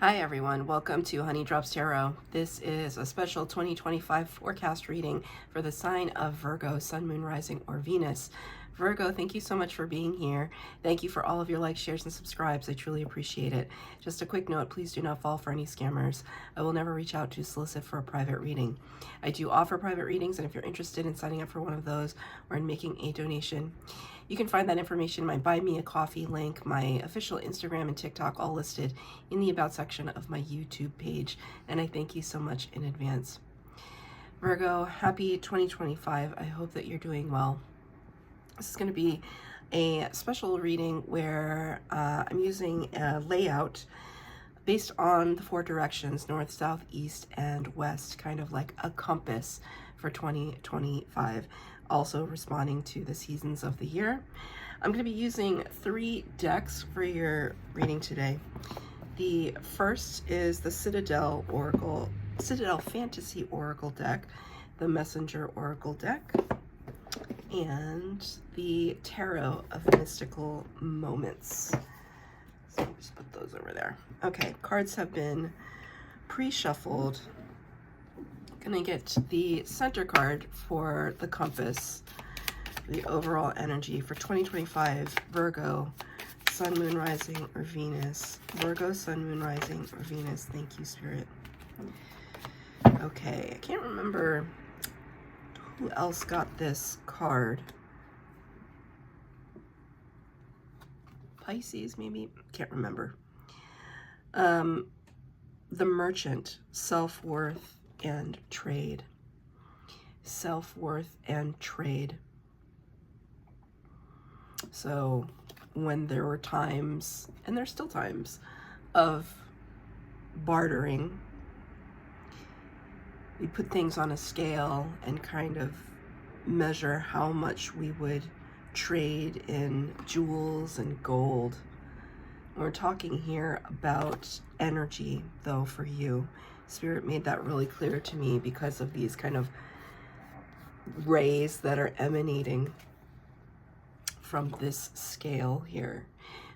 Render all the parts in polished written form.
Hi everyone, welcome to Honey Drops Tarot. This is a special 2025 forecast reading for the sign of Virgo, Sun, Moon, Rising, or Venus. Virgo, thank you so much for being here. Thank you for all of your likes, shares, and subscribes. I truly appreciate it. Just a quick note, please do not fall for any scammers. I will never reach out to solicit for a private reading. I do offer private readings, and if you're interested in signing up for one of those or in making a donation, you can find that information in my Buy Me a Coffee link, my official Instagram and TikTok, all listed in the About section of my YouTube page. And I thank you so much in advance. Virgo, happy 2025. I hope that you're doing well. This is going to be a special reading where I'm using a layout based on the 4 directions, north, south, east, and west, kind of like a compass for 2025. Also responding to the seasons of the year. I'm going to be using 3 decks for your reading today. The first is the Citadel Fantasy Oracle deck, the Messenger Oracle deck, and the Tarot of Mystical Moments. So I'll just put those over there. Okay, cards have been pre-shuffled. Gonna get the center card for the compass, the overall energy for 2025 Virgo, Sun, Moon, Rising, or Venus. Virgo, Sun, Moon, Rising, or Venus. Thank you, Spirit. Okay, I can't remember who else got this card. Pisces, maybe? Can't remember. The Merchant, self-worth and trade. Self-worth and trade. So when there were times, and there's still times, of bartering, we put things on a scale and kind of measure how much we would trade in jewels and gold. We're talking here about energy, though, for you. Spirit made that really clear to me because of these kind of rays that are emanating from this scale here.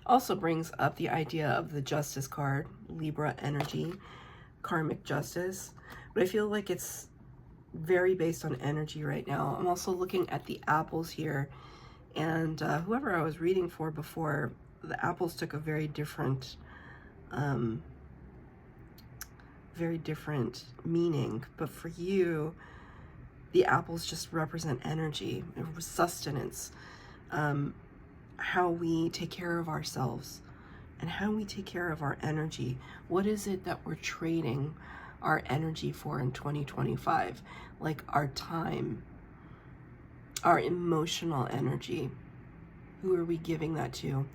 Also brings up the idea of the Justice card, Libra energy, karmic justice. But I feel like it's very based on energy right now. I'm also looking at the apples here, and whoever I was reading for before, the apples took a very different meaning. But for you, the apples just represent energy, sustenance, how we take care of ourselves and how we take care of our energy. What is it that we're trading our energy for in 2025? Like our time, our emotional energy. Who are we giving that to?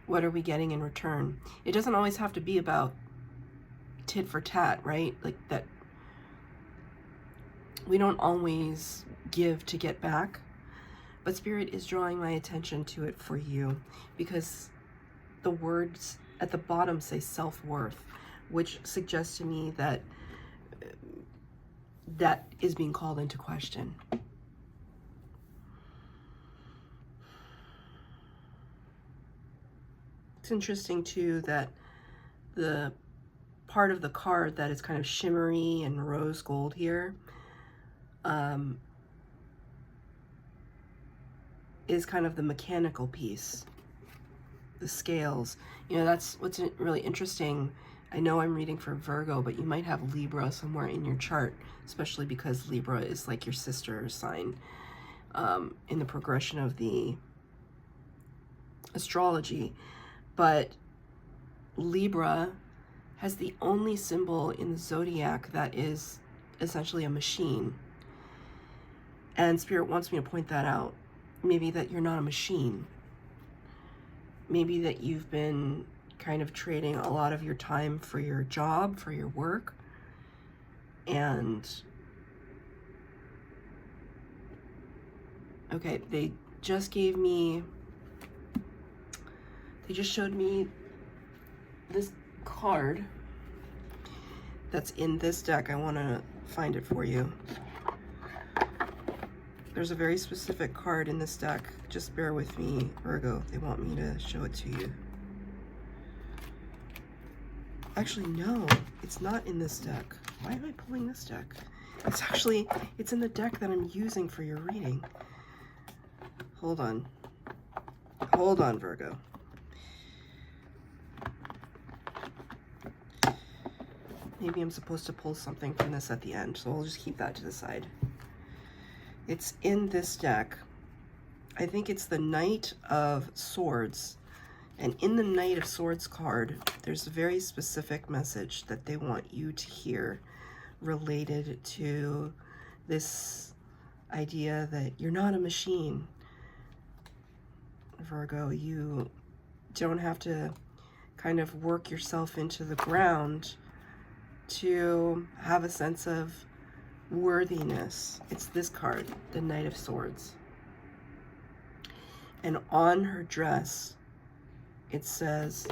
What are we getting in return? It doesn't always have to be about tit for tat, right? Like that we don't always give to get back, but Spirit is drawing my attention to it for you because the words at the bottom say self-worth, which suggests to me that that is being called into question. It's interesting too that the part of the card that is kind of shimmery and rose gold here is kind of the mechanical piece, the scales. You know, that's what's really interesting. I know I'm reading for Virgo, but you might have Libra somewhere in your chart, especially because Libra is like your sister sign in the progression of the astrology. But Libra has the only symbol in the zodiac that is essentially a machine. And Spirit wants me to point that out. Maybe that you're not a machine. Maybe that you've been kind of trading a lot of your time for your job, for your work. And okay, they just showed me this card that's in this deck. I want to find it for you. There's a very specific card in this deck. Just bear with me, Virgo. They want me to show it to you. Actually, no, it's not in this deck. Why am I pulling this deck? It's in the deck that I'm using for your reading. Hold on. Hold on, Virgo. Maybe I'm supposed to pull something from this at the end, so I'll just keep that to the side. It's in this deck. I think it's the Knight of Swords. And in the Knight of Swords card, there's a very specific message that they want you to hear related to this idea that you're not a machine. Virgo, you don't have to kind of work yourself into the ground to have a sense of worthiness. It's this card, the Knight of Swords. And on her dress, it says,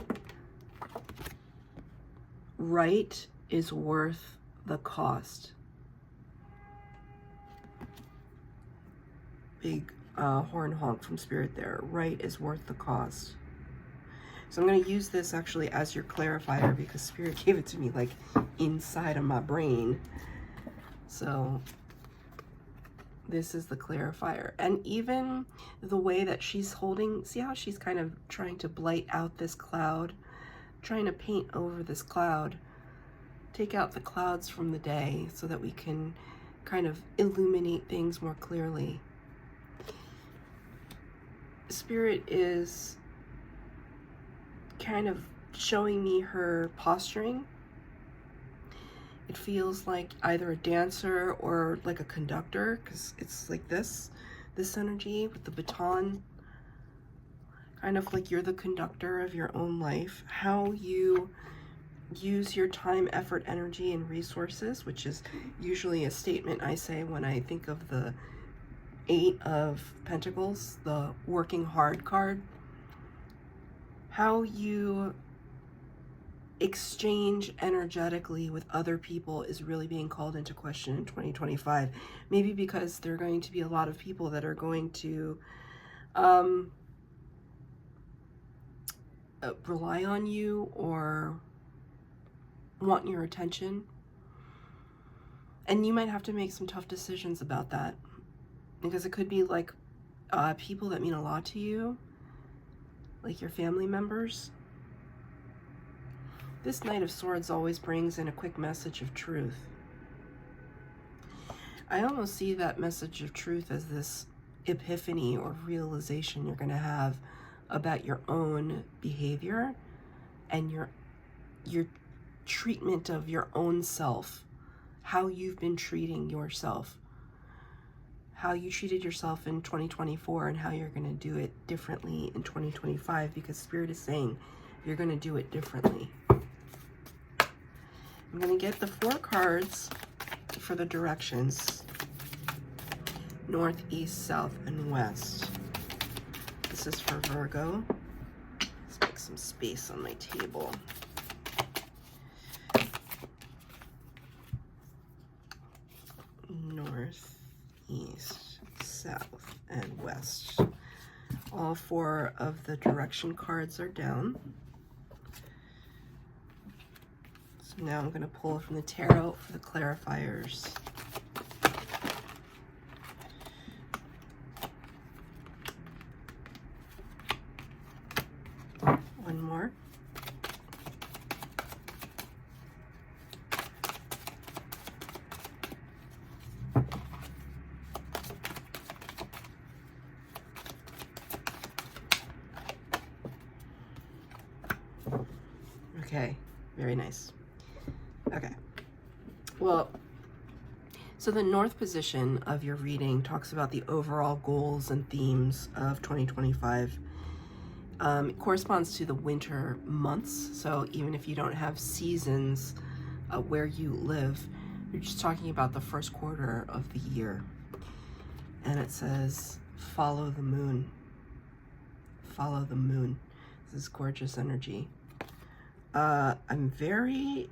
right is worth the cost. Big horn honk from Spirit there. Right is worth the cost. So I'm going to use this actually as your clarifier because Spirit gave it to me like inside of my brain. So this is the clarifier. And even the way that she's holding, see how she's kind of trying to blight out this cloud, trying to paint over this cloud, take out the clouds from the day so that we can kind of illuminate things more clearly. Spirit is kind of showing me her posturing. It feels like either a dancer or like a conductor, because it's like this energy with the baton, kind of like you're the conductor of your own life. How you use your time, effort, energy, and resources, which is usually a statement I say when I think of the 8 of Pentacles, the working hard card. How you exchange energetically with other people is really being called into question in 2025. Maybe because there are going to be a lot of people that are going to rely on you or want your attention. And you might have to make some tough decisions about that. Because it could be like people that mean a lot to you, like your family members. This Knight of Swords always brings in a quick message of truth. I almost see that message of truth as this epiphany or realization you're going to have about your own behavior and your treatment of your own self, how you've been treating yourself, how you treated yourself in 2024 and how you're going to do it differently in 2025, because Spirit is saying you're going to do it differently. I'm going to get the 4 cards for the directions. North, east, south, and west. This is for Virgo. Let's make some space on my table. North, east, south, and west. All 4 of the direction cards are down. So now I'm going to pull from the tarot for the clarifiers. One more. Okay, very nice. Okay, well, so the north position of your reading talks about the overall goals and themes of 2025. It corresponds to the winter months, so even if you don't have seasons where you live, you're just talking about the first quarter of the year. And it says, follow the moon. Follow the moon. This is gorgeous energy. I'm very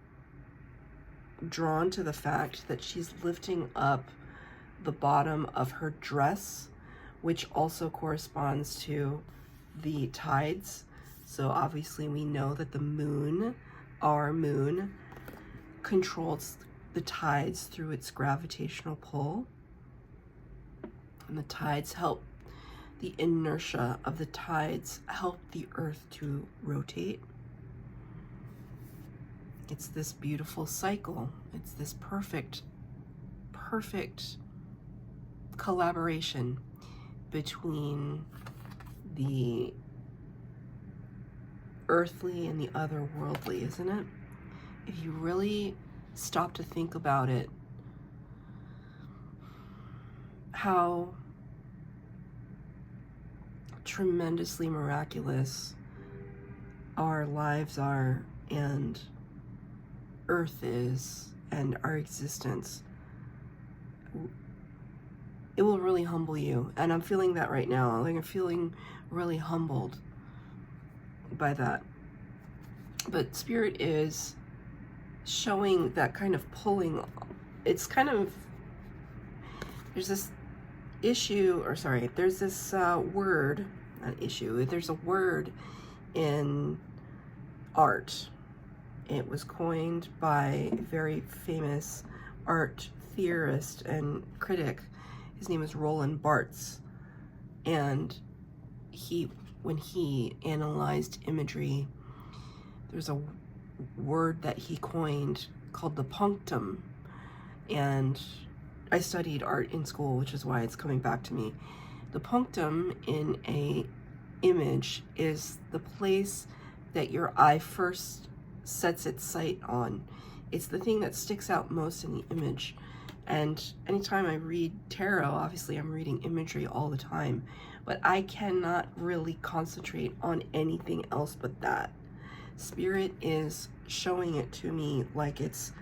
drawn to the fact that she's lifting up the bottom of her dress, which also corresponds to the tides. So obviously we know that the moon our moon controls the tides through its gravitational pull. And the tides help, the inertia of the tides help the earth to rotate. It's this beautiful cycle. It's this perfect collaboration between the earthly and the otherworldly, isn't it? If you really stop to think about it, how tremendously miraculous our lives are, and Earth is, and our existence, it will really humble you. And I'm feeling that right now. Like, I'm feeling really humbled by that. But Spirit is showing that kind of pulling. It's kind of, there's this issue, or sorry, there's this word, not issue, there's a word in art. It was coined by a very famous art theorist and critic. His name is Roland Barthes. And when he analyzed imagery, there's a word that he coined called the punctum. And I studied art in school, which is why it's coming back to me. The punctum in a image is the place that your eye first sets its sight on. It's the thing that sticks out most in the image. And anytime I read tarot, obviously I'm reading imagery all the time, but I cannot really concentrate on anything else but that. Spirit is showing it to me like it's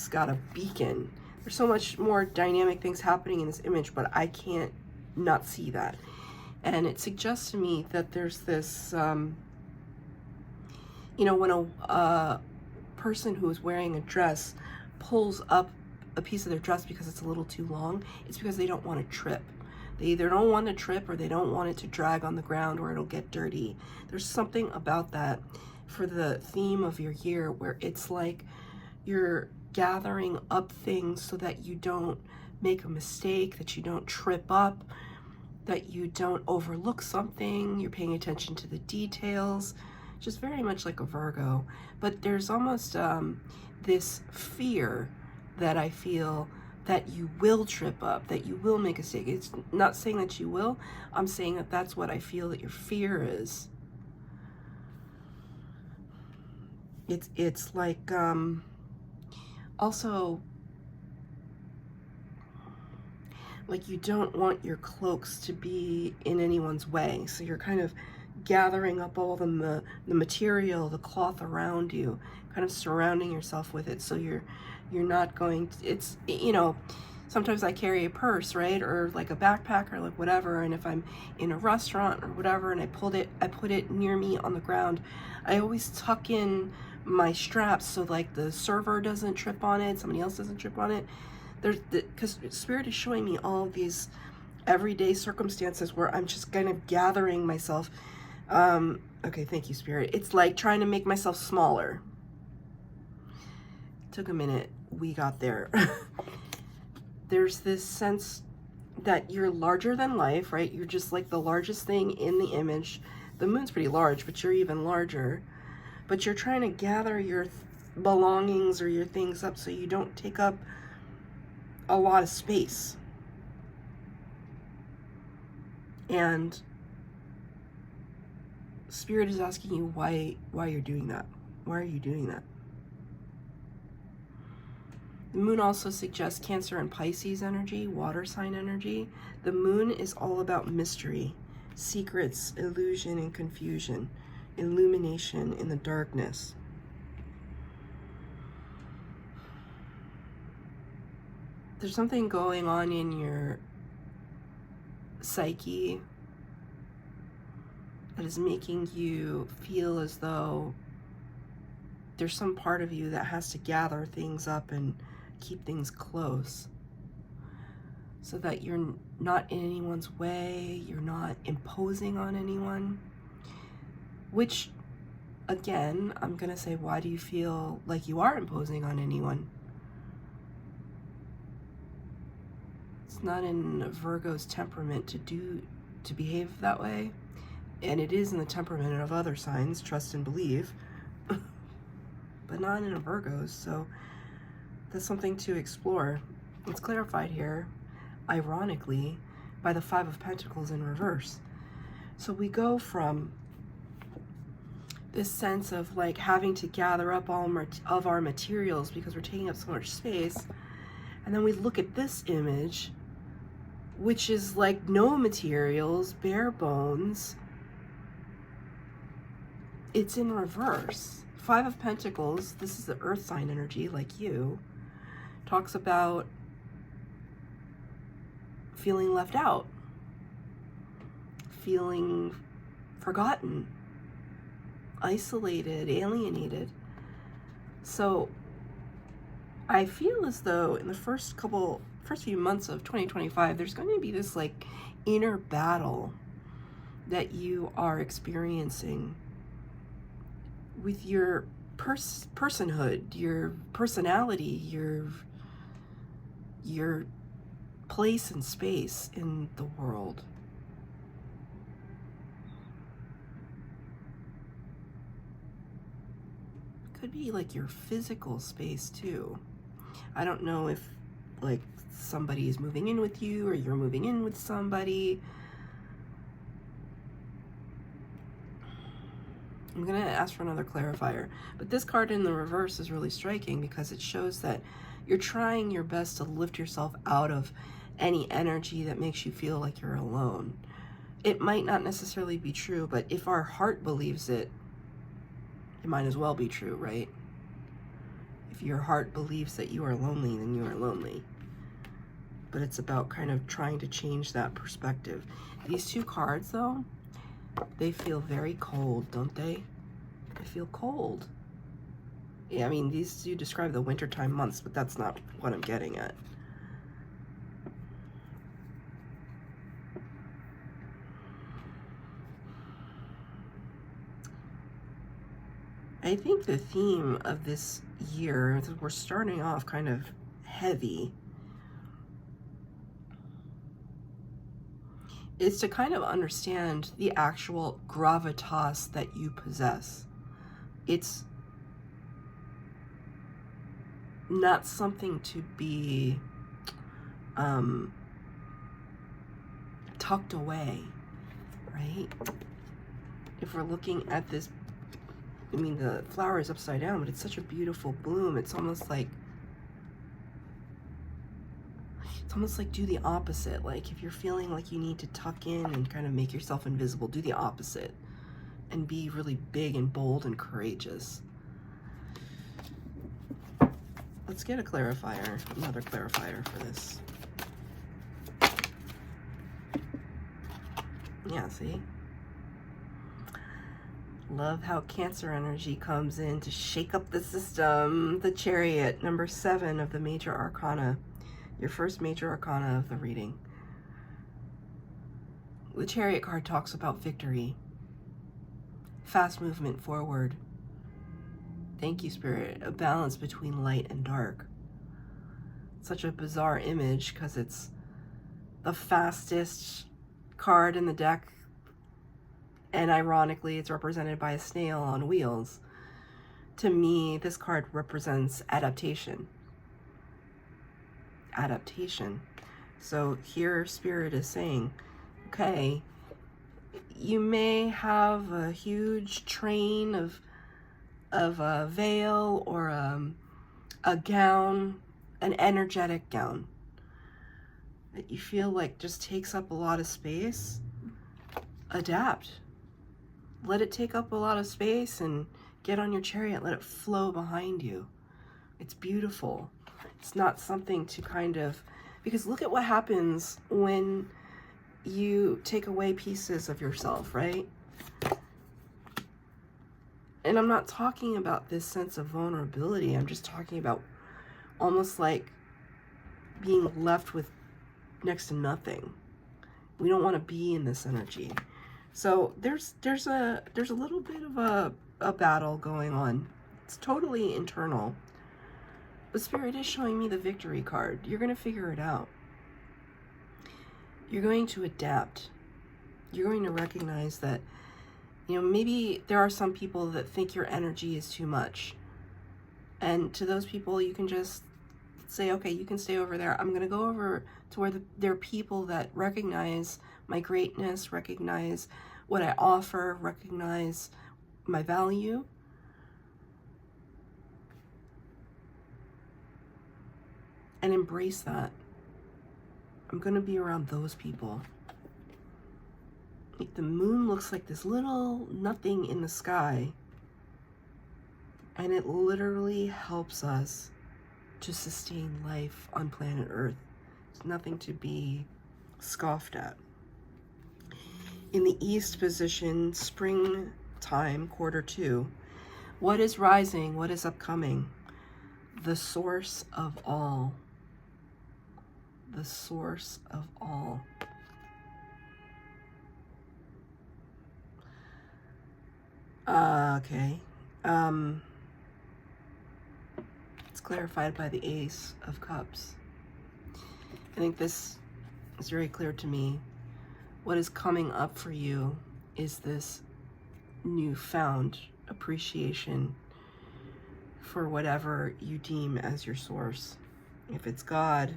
got a beacon. There's so much more dynamic things happening in this image, but I can't not see that. And it suggests to me that there's this, you know, when a person who is wearing a dress pulls up a piece of their dress because it's a little too long, it's because they don't want to trip. They either don't want to trip or they don't want it to drag on the ground or it'll get dirty. There's something about that for the theme of your year where it's like you're gathering up things so that you don't make a mistake, that you don't trip up, that you don't overlook something. You're paying attention to the details, just very much like a Virgo. But there's almost this fear that I feel that you will trip up, that you will make a mistake. It's not saying that you will. I'm saying that that's what I feel that your fear is. It's like also like you don't want your cloaks to be in anyone's way, so you're kind of gathering up all the material, the cloth around you, kind of surrounding yourself with it, so you're not going to, it's, you know, sometimes I carry a purse, right, or like a backpack or like whatever, and if I'm in a restaurant or whatever and I put it near me on the ground, I always tuck in my straps so like the server doesn't trip on it, somebody else doesn't trip on it. Because Spirit is showing me all of these everyday circumstances where I'm just kind of gathering myself. Okay, thank you, Spirit. It's like trying to make myself smaller. Took a minute. We got there. There's this sense that you're larger than life, right? You're just like the largest thing in the image. The moon's pretty large, but you're even larger. But you're trying to gather your belongings or your things up so you don't take up a lot of space. And Spirit is asking you why you're doing that. Why are you doing that? The moon also suggests Cancer and Pisces energy, water sign energy. The moon is all about mystery, secrets, illusion, and confusion, illumination in the darkness. There's something going on in your psyche that is making you feel as though there's some part of you that has to gather things up and keep things close so that you're not in anyone's way, you're not imposing on anyone, which again, I'm going to say, why do you feel like you are imposing on anyone? It's not in Virgo's temperament to behave that way. And it is in the temperament of other signs, trust and believe, but not in a Virgo's. So that's something to explore. It's clarified here, ironically, by the Five of Pentacles in reverse. So we go from this sense of like having to gather up all of our materials because we're taking up so much space, and then we look at this image, which is like no materials, bare bones. It's in reverse. Five of Pentacles, this is the earth sign energy, like you, talks about feeling left out, feeling forgotten, isolated, alienated. So I feel as though in the first few months of 2025, there's going to be this like inner battle that you are experiencing with your personhood, your personality, your place and space in the world. Could be like your physical space too. I don't know if like somebody is moving in with you or you're moving in with somebody. I'm going to ask for another clarifier, but this card in the reverse is really striking because it shows that you're trying your best to lift yourself out of any energy that makes you feel like you're alone. It might not necessarily be true, but if our heart believes it, it might as well be true, right? If your heart believes that you are lonely, then you are lonely. But it's about kind of trying to change that perspective. These two cards, though, they feel very cold, don't they? They feel cold. Yeah, I mean, these do describe the wintertime months, but that's not what I'm getting at. I think the theme of this year, we're starting off kind of heavy, is to kind of understand the actual gravitas that you possess. It's not something to be tucked away, right? If we're looking at this, I mean, the flower is upside down, but it's such a beautiful bloom. It's almost like do the opposite. Like if you're feeling like you need to tuck in and kind of make yourself invisible, do the opposite and be really big and bold and courageous. Let's get a clarifier, another clarifier for this. Yeah, see? Love how Cancer energy comes in to shake up the system. The Chariot, number 7 of the major arcana. Your first major arcana of the reading. The Chariot card talks about victory. Fast movement forward. Thank you, Spirit. A balance between light and dark. Such a bizarre image because it's the fastest card in the deck. And ironically, it's represented by a snail on wheels. To me, this card represents adaptation. Adaptation. So here Spirit is saying, okay, you may have a huge train of a veil or a gown, an energetic gown that you feel like just takes up a lot of space. Adapt. Let it take up a lot of space and get on your chariot. Let it flow behind you. It's beautiful. It's not something to kind of, because look at what happens when you take away pieces of yourself, right? And I'm not talking about this sense of vulnerability. I'm just talking about almost like being left with next to nothing. We don't want to be in this energy. So there's a little bit of a a battle going on. It's totally internal. But Spirit is showing me the victory card. You're going to figure it out. You're going to adapt. You're going to recognize that, maybe there are some people that think your energy is too much. And to those people, you can just say, okay, you can stay over there. I'm going to go over to where there are people that recognize my greatness, recognize what I offer, recognize my value. And embrace that. I'm going to be around those people. Like the moon looks like this little nothing in the sky. And it literally helps us to sustain life on planet Earth. It's nothing to be scoffed at. In the east position, springtime, quarter 2. What is rising? What is upcoming? The source of all. The source of all. Okay. It's clarified by the Ace of Cups. I think this is very clear to me. What is coming up for you is this newfound appreciation for whatever you deem as your source. If it's God,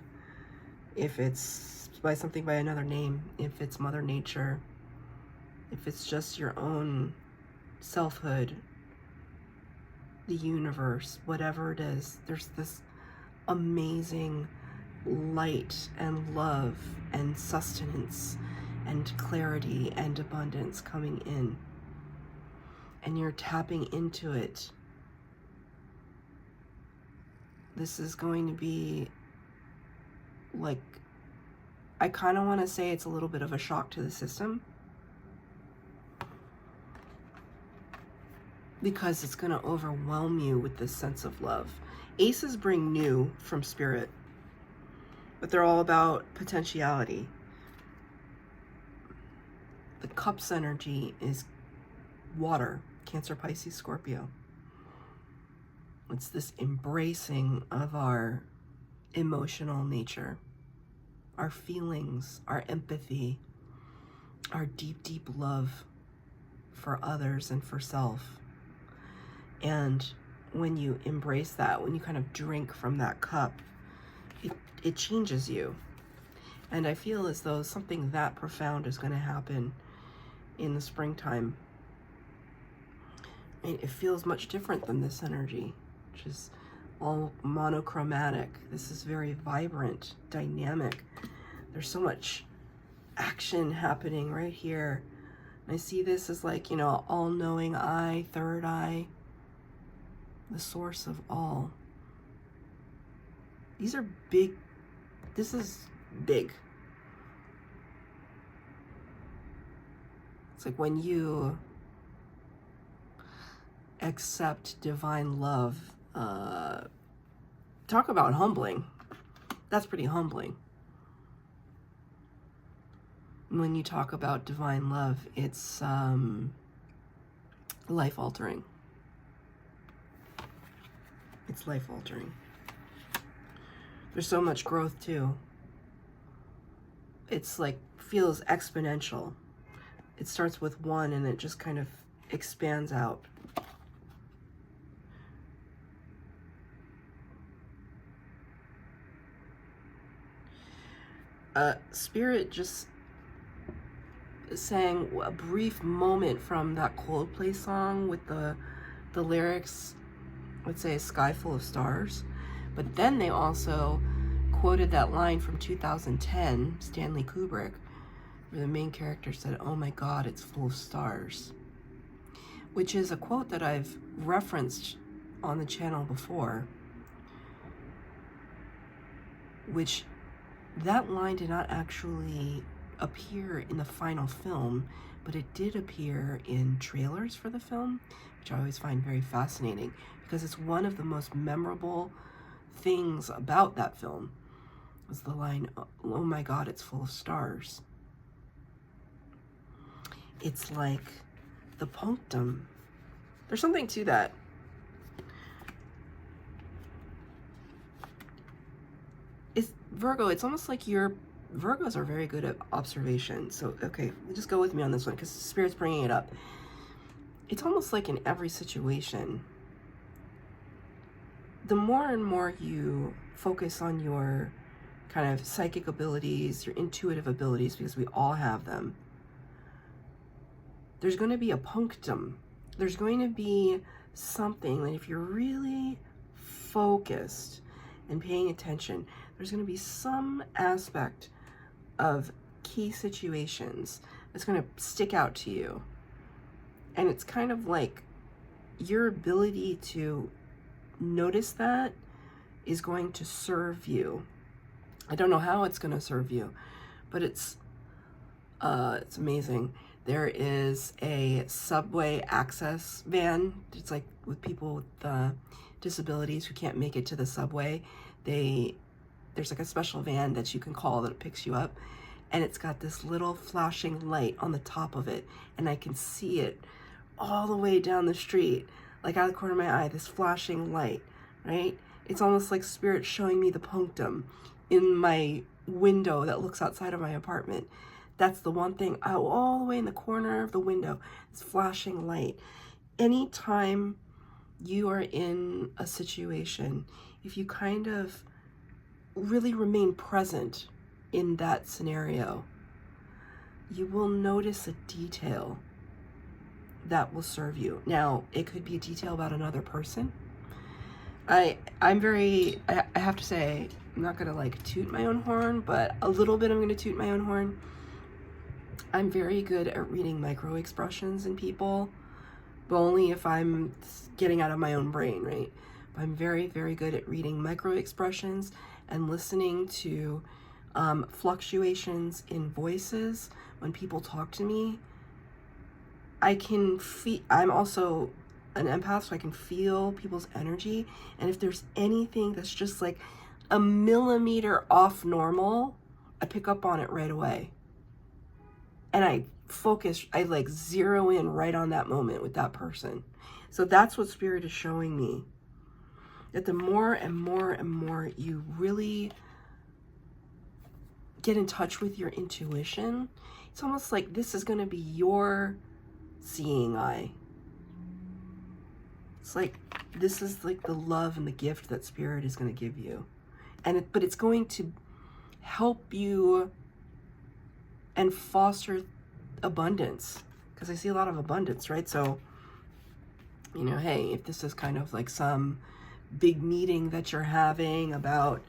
if it's by another name, if it's Mother Nature, if it's just your own selfhood, the universe, whatever it is, there's this amazing light and love and sustenance and clarity and abundance coming in. And you're tapping into it. This is going to be like, I kind of want to say it's a little bit of a shock to the system, because it's going to overwhelm you with this sense of love. Aces bring new from Spirit, but they're all about potentiality. The Cups energy is water, Cancer, Pisces, Scorpio. It's this embracing of our emotional nature, our feelings, our empathy, our deep, deep love for others and for self. And when you embrace that, when you kind of drink from that cup, it changes you. And I feel as though something that profound is going to happen in the springtime. It feels much different than this energy, which is all monochromatic. This is very vibrant, dynamic. There's so much action happening right here. I see this as like, all-knowing eye, third eye, the source of all. These are big. This is big. It's like when you accept divine love, talk about humbling. That's pretty humbling. When you talk about divine love, it's life-altering. It's life-altering. There's so much growth too. It's like, feels exponential. It starts with one and it just kind of expands out. Spirit just sang a brief moment from that Coldplay song with the lyrics, let's say, a sky full of stars. But then they also quoted that line from 2010, Stanley Kubrick, where the main character said, "Oh my God, it's full of stars," which is a quote that I've referenced on the channel before, which that line did not actually appear in the final film, but it did appear in trailers for the film, which I always find very fascinating because it's one of the most memorable things about that film, was the line, "Oh my God, it's full of stars." It's like the punctum, There's something to that. It's Virgo, it's almost like Virgos are very good at observation. So, okay, just go with me on this one because Spirit's bringing it up. It's almost like in every situation, the more and more you focus on your kind of psychic abilities, your intuitive abilities, because we all have them, there's going to be a punctum. There's going to be something that if you're really focused and paying attention, there's going to be some aspect of key situations that's going to stick out to you. And it's kind of like your ability to notice that is going to serve you. I don't know how it's going to serve you, but it's amazing. There is a subway access van. It's like with people with disabilities who can't make it to the subway. There's like a special van that you can call that picks you up, and it's got this little flashing light on the top of it, and I can see it all the way down the street, like out of the corner of my eye, this flashing light, right? It's almost like Spirit showing me the punctum in my window that looks outside of my apartment. That's the one thing, all the way in the corner of the window, it's flashing light. Anytime you are in a situation, if you kind of really remain present in that scenario, you will notice a detail that will serve you. Now, it could be a detail about another person. I have to say, I'm not gonna like toot my own horn, but a little bit I'm gonna toot my own horn. I'm very good at reading micro expressions in people, but only if I'm getting out of my own brain, right? But I'm very, very good at reading micro expressions and listening to fluctuations in voices when people talk to me. I can feel, I'm also an empath, so I can feel people's energy. And if there's anything that's just like a millimeter off normal, I pick up on it right away. And I focus, I like zero in right on that moment with that person. So that's what Spirit is showing me. That the more and more and more you really get in touch with your intuition, it's almost like this is going to be your seeing eye. It's like this is like the love and the gift that Spirit is going to give you. But it's going to help you and foster abundance, because I see a lot of abundance, right? So, you know, hey, if this is kind of like some big meeting that you're having about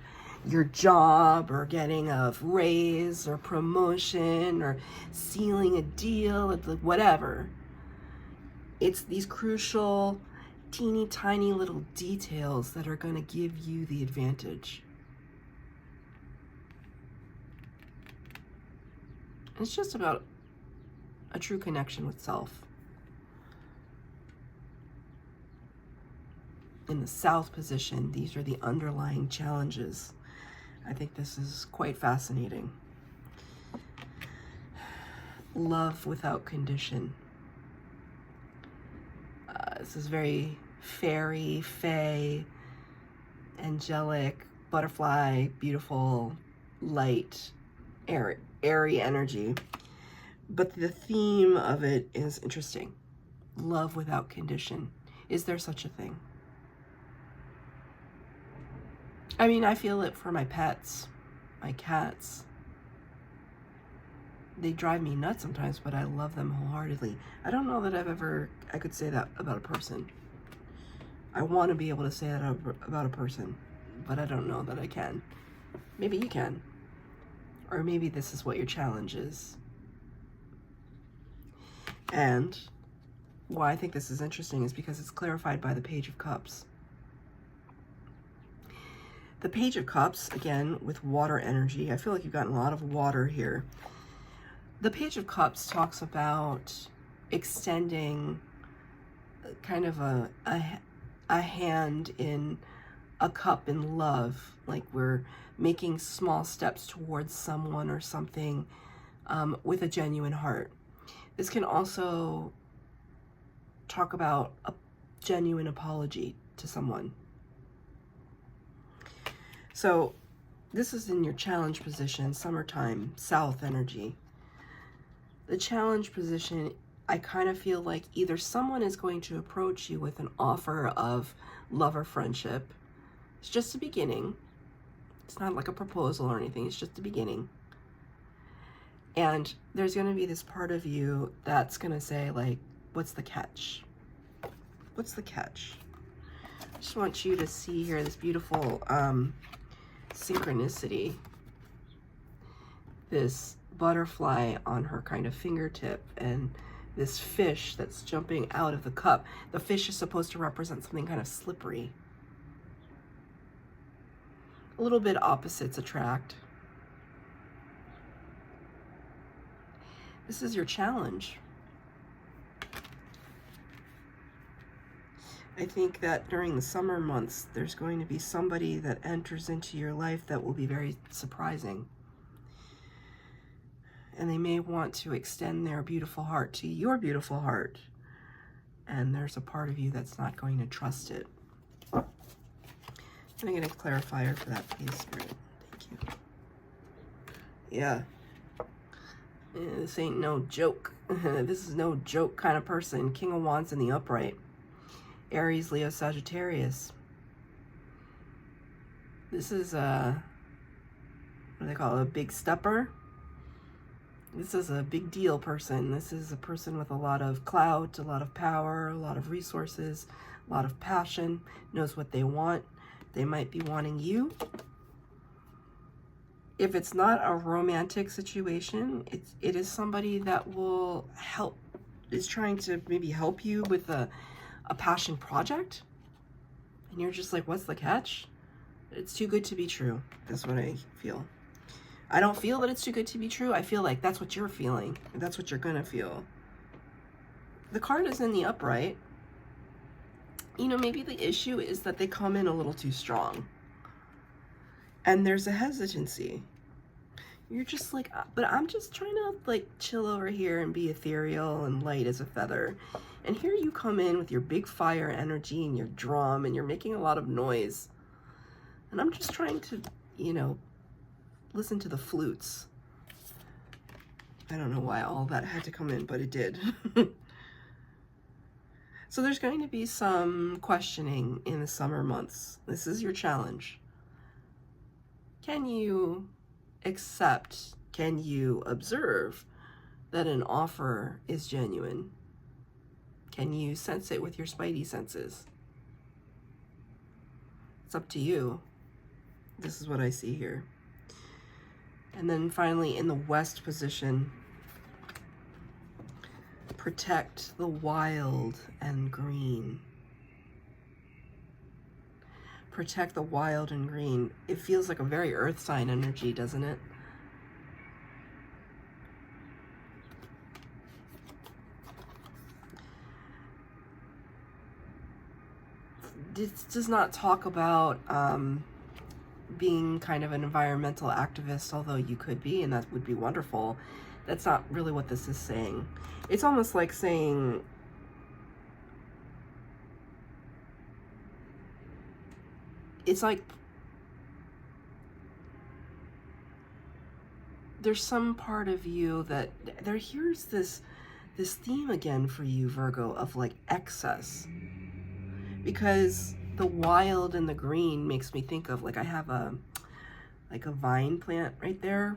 your job or getting a raise or promotion or sealing a deal, whatever, it's these crucial, teeny tiny little details that are going to give you the advantage. It's just about a true connection with self. In the South position, these are the underlying challenges. I think this is quite fascinating. Love without condition. This is very fairy, fae, angelic, butterfly, beautiful, light, airy energy. But the theme of it is interesting. Love without condition. Is there such a thing? I mean, I feel it for my pets, my cats. They drive me nuts sometimes, but I love them wholeheartedly. I don't know that I could say that about a person. I want to be able to say that about a person, but I don't know that I can. Maybe you can. Or maybe this is what your challenge is. And why I think this is interesting is because it's clarified by the Page of Cups. The Page of Cups, again, with water energy. I feel like you've gotten a lot of water here. The Page of Cups talks about extending kind of a hand in a cup in love, like we're making small steps towards someone or something with a genuine heart. This can also talk about genuine apology to someone. So this is in your challenge position, summertime, south energy. The challenge position, I kind of feel like either someone is going to approach you with an offer of love or friendship. It's just the beginning. It's not like a proposal or anything. It's just the beginning. And there's going to be this part of you that's going to say, like, what's the catch? What's the catch? I just want you to see here this beautiful synchronicity. This butterfly on her kind of fingertip and this fish that's jumping out of the cup. The fish is supposed to represent something kind of slippery. A little bit opposites attract. This is your challenge. I think that during the summer months, there's going to be somebody that enters into your life that will be very surprising. And they may want to extend their beautiful heart to your beautiful heart. And there's a part of you that's not going to trust it. Can I get a clarifier for that, please, Spirit? Thank you. Yeah. This ain't no joke. This is no joke kind of person. King of Wands in the upright. Aries, Leo, Sagittarius. This is a, what do they call it, a big stepper? This is a big deal person. This is a person with a lot of clout, a lot of power, a lot of resources, a lot of passion, knows what they want. They might be wanting you. If it's not a romantic situation, it is somebody that will help, is trying to maybe help you with a passion project. And you're just like, what's the catch? It's too good to be true. That's what I feel. I don't feel that it's too good to be true. I feel like that's what you're feeling. That's what you're going to feel. The card is in the upright. You know, maybe the issue is that they come in a little too strong. And there's a hesitancy. You're just like, but I'm just trying to like chill over here and be ethereal and light as a feather. And here you come in with your big fire energy and your drum and you're making a lot of noise. And I'm just trying to, you know, listen to the flutes. I don't know why all that had to come in, but it did. So there's going to be some questioning in the summer months. This is your challenge. Can you accept, can you observe that an offer is genuine? Can you sense it with your spidey senses? It's up to you. This is what I see here. And then finally, in the West position, protect the wild and green. Protect the wild and green. It feels like a very earth sign energy, doesn't it? This does not talk about being kind of an environmental activist, although you could be, and that would be wonderful. That's not really what this is saying. It's almost like saying, it's like there's some part of you that here's this theme again for you, Virgo, of like excess. Because the wild and the green makes me think of, like, I have a vine plant right there.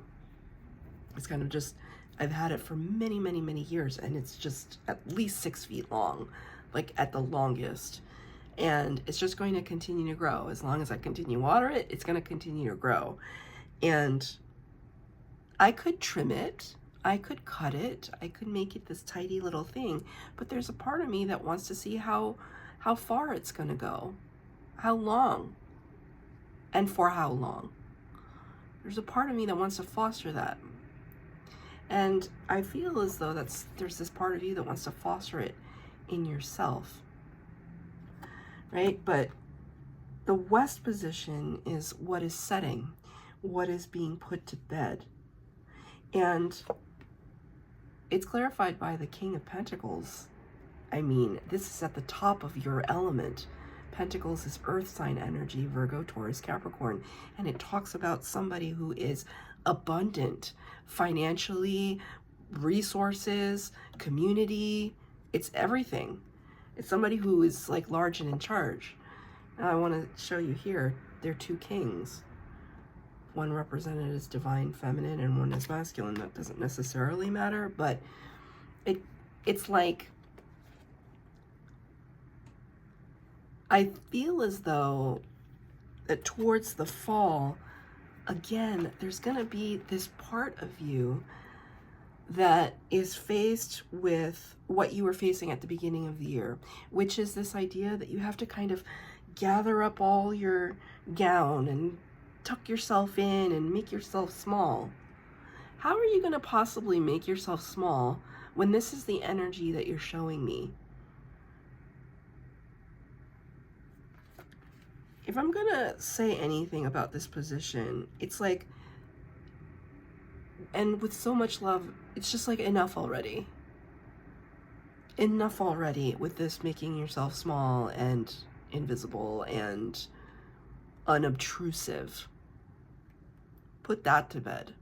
It's kind of just, I've had it for many, many, many years, and it's just at least 6 feet long, like at the longest. And it's just going to continue to grow. As long as I continue to water it, it's going to continue to grow. And I could trim it, I could cut it, I could make it this tidy little thing, but there's a part of me that wants to see how far it's going to go, how long, and for how long. There's a part of me that wants to foster that. And I feel as though there's this part of you that wants to foster it in yourself, right? But the West position is what is setting, what is being put to bed. And it's clarified by the King of Pentacles. I mean, this is at the top of your element. Pentacles is earth sign energy, Virgo, Taurus, Capricorn. And it talks about somebody who is abundant financially, resources, community. It's everything. It's somebody who is like large and in charge. Now I want to show you here, they're two kings. One represented as divine feminine and one as masculine. That doesn't necessarily matter, but it's like, I feel as though that towards the fall, again, there's going to be this part of you that is faced with what you were facing at the beginning of the year, which is this idea that you have to kind of gather up all your gown and tuck yourself in and make yourself small. How are you going to possibly make yourself small when this is the energy that you're showing me? If I'm going to say anything about this position, it's like, and with so much love, it's just like, enough already. Enough already with this making yourself small and invisible and unobtrusive. Put that to bed.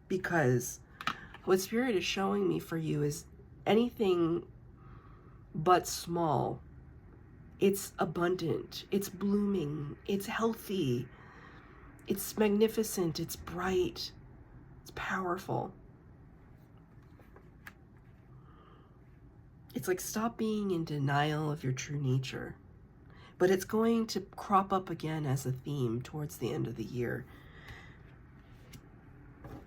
Because what Spirit is showing me for you is anything but small. It's abundant, it's blooming, it's healthy, it's magnificent, it's bright, it's powerful. It's like, stop being in denial of your true nature. But it's going to crop up again as a theme towards the end of the year.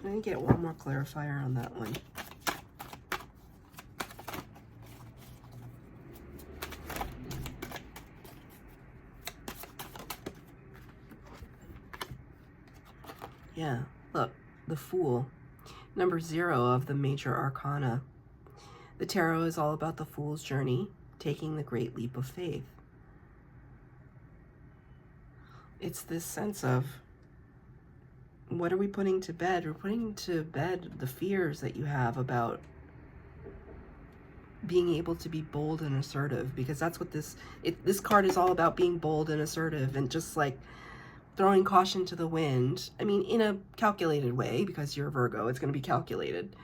Let me get one more clarifier on that one. Yeah, look, the Fool, number 0 of the major arcana. The tarot is all about the Fool's journey, taking the great leap of faith. It's this sense of, what are we putting to bed? We're putting to bed the fears that you have about being able to be bold and assertive, because that's what this card is all about, being bold and assertive, and just like throwing caution to the wind. I mean, in a calculated way, because you're a Virgo, it's going to be calculated.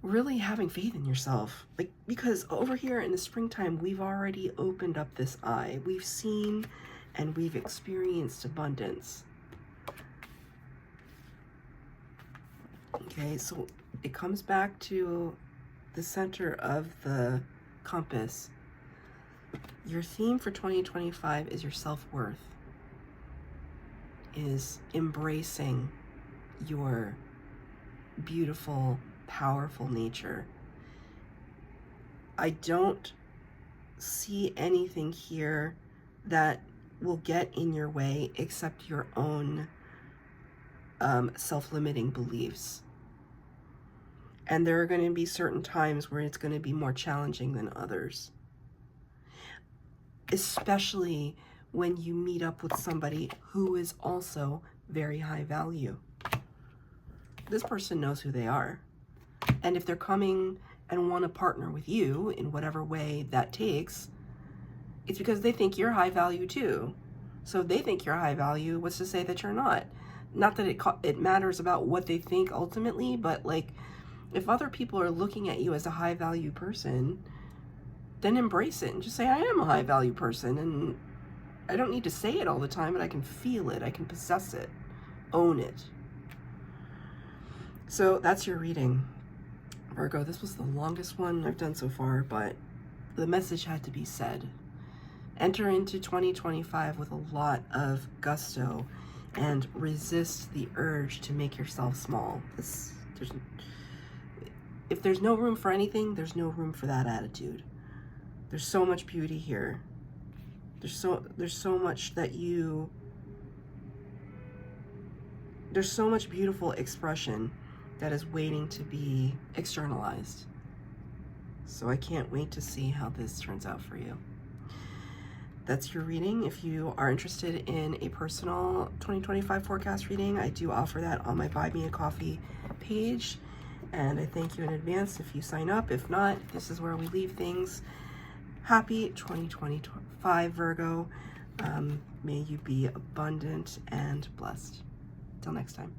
Really having faith in yourself. Like, because over here in the springtime, we've already opened up this eye. We've seen and we've experienced abundance. Okay, so it comes back to the center of the compass. Your theme for 2025 is your self-worth. Is embracing your beautiful, powerful nature. I don't see anything here that will get in your way except your own self-limiting beliefs. And there are going to be certain times where it's going to be more challenging than others. Especially when you meet up with somebody who is also very high value. This person knows who they are. And if they're coming and want to partner with you in whatever way that takes, it's because they think you're high value too. So if they think you're high value, what's to say that you're not? Not that it matters about what they think ultimately, but like, if other people are looking at you as a high value person, then embrace it and just say, I am a high value person, and I don't need to say it all the time, but I can feel it, I can possess it, own it. So that's your reading, Virgo. This was the longest one I've done so far, but the message had to be said. Enter into 2025 with a lot of gusto and resist the urge to make yourself small. If there's no room for anything, there's no room for that attitude. There's so much beauty here. There's so much there's so much beautiful expression that is waiting to be externalized. So I can't wait to see how this turns out for you. That's your reading. If you are interested in a personal 2025 forecast reading, I do offer that on my Buy Me a Coffee page. And I thank you in advance if you sign up. If not, this is where we leave things. Happy 2025, Virgo. May you be abundant and blessed. Till next time.